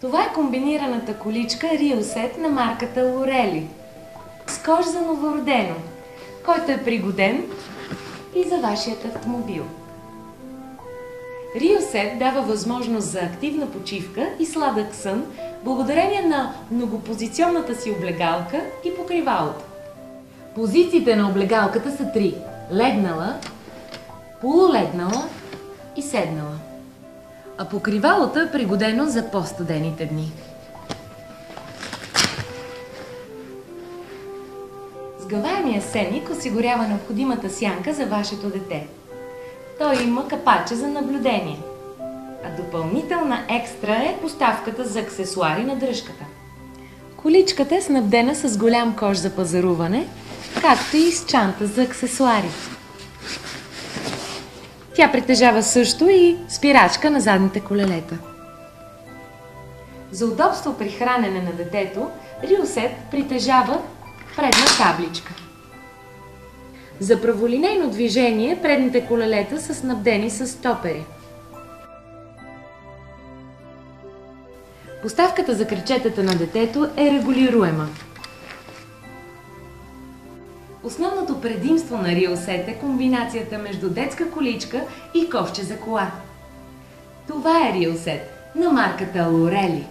Това е комбинираната количка Риосет на марката Лорели с кош за новородено, който е пригоден и за вашият автомобил. Риосет дава възможност за активна почивка и сладък сън благодарение на многопозиционната си облегалка и покривалото. Позициите на облегалката са три – легнала, полулегнала и седнала. А покривалото е пригодено за по-студените дни. Сгъваемият сенник осигурява необходимата сянка за вашето дете. Той има капаче за наблюдение, а допълнителна екстра е поставката за аксесуари на дръжката. Количката е снабдена с голям кош за пазаруване, както и с чанта за аксесуари. Тя притежава също и спирачка на задните колелета. За удобство при хранене на детето, Риосет притежава предна табличка. За праволинейно движение предните колелета са снабдени с стопери. Поставката за крачетата на детето е регулируема. Основното предимство на Риосет е комбинацията между детска количка и ковче за кола. Това е Риосет на марката Лорели.